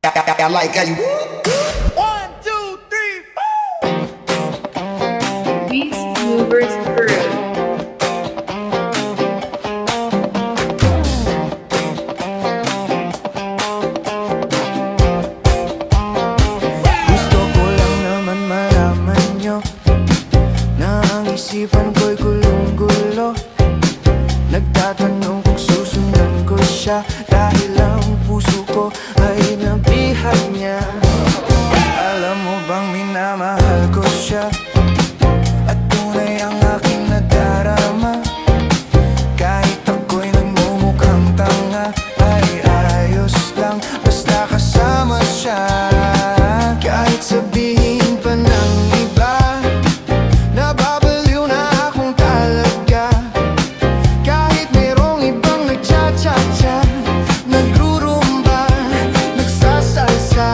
I like how you. 1, 2, 3, 4. Beast Movers Crew. Gusto ko lang naman malaman nyo na ang isipan ko'y gulong-gulo. Nagtatanong kung susundan ko siya dahil ang puso ko ay nabihag niya. Alam mo bang minamahal ko siya at tunay ang aking nadarama. Kahit ako'y nagmumukhang tanga ay ayos lang basta kasama siya. Kahit sabihin pa ng iba nababaliw na akong talaga. Kahit merong ibang nagcha-cha-cha, nagrurumba, nagsasalsa.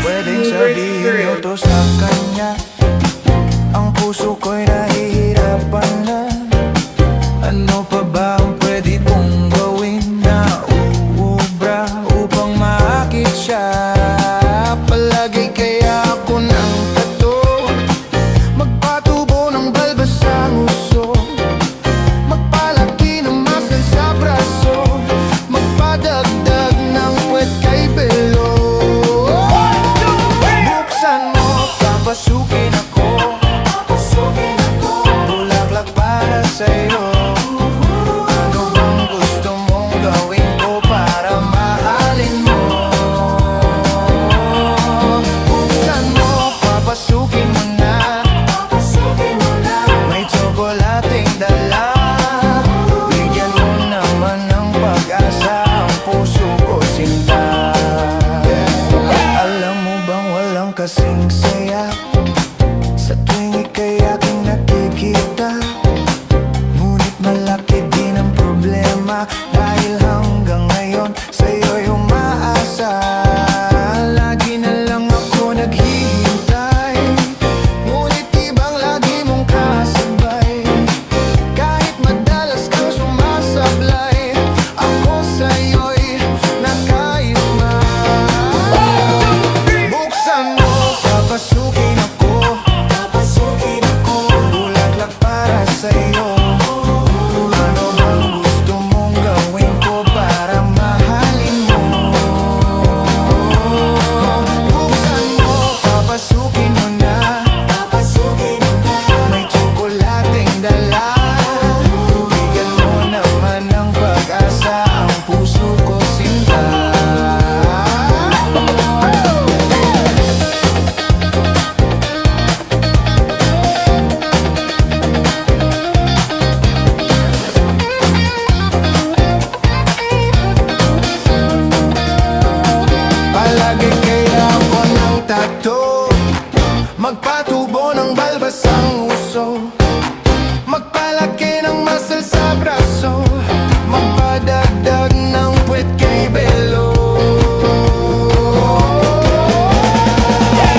Pwedeng sabihin nyo to sa kanya, ang puso ko'y nahihirapan na. Ano pa ba ang pwede kong gawin na uubra upang maakit siya? Palagi kaya ako ng tato, magpatubo ng balbas sa nguso, magpalaki ng muscle sa braso, magpadagdag ng puwet kay belo. Buksan mo, papasukin ako, bulaklak para sa'yo. Ano bang gusto mong gawin ko para mahalin mo? Buksan mo, papasukin mo na, may tsokolating dala. Bigyan mo naman ng pag-asa ang puso ko, sinta. Alam mo bang walang kasing saya sa tuwing ika'y aking nakikita? Ngunit malaki din ang problema dahil hanggang ngayon sa'yo'y umaasa. Lagi na lang ako naghihintay, ngunit ibang lagi mong kasabay. Kahit madalas kang sumasablay, ako sa'yo'y nakaisma. Buksan mo, papasukin ako, bulaklak para sa'yo. Ano bang gusto mong gawin ko para mahalin mo? Buksan mo, papasukin mo na, may tsokolating dala. Bigyan mo naman ng pag-asa ang puso ko, sinta. Palagi kaya ako ng tato, magpatubo ng balbas ang uso, magpalaki ng muscle sa braso, magpadagdag ng puwet kay belo.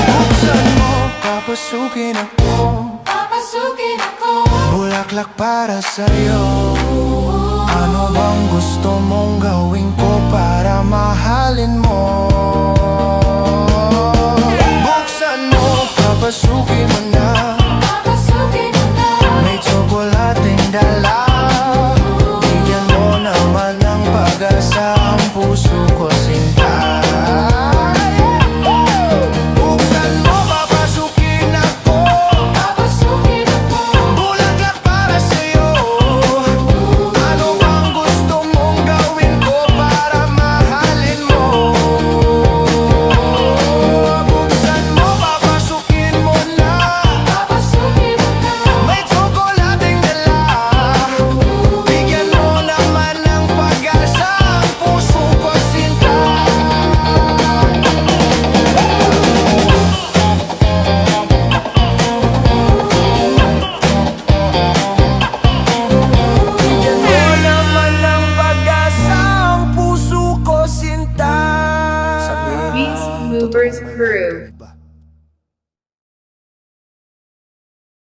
Buksan mo, papasukin ako, bulaklak para sa'yo. Ano bang gusto mong gawin ko para mahalin mo? Buksan mo, papasukin mo na, may tsokolating dala. Bigyan mo naman ng pag-asa ang puso ko, sinta. Buksan mo, papasukin ako, bulaklak para sa'yo. Ano bang gusto mong gawin ko para mahalin mo? Buksan mo, papasukin mo na, may tsokolating dala. Bigyan mo naman ng pag-asa ang puso ko, sinta. Bigyan mo naman ng pag-asa ang puso ko, sinta. Beast Movers Crew.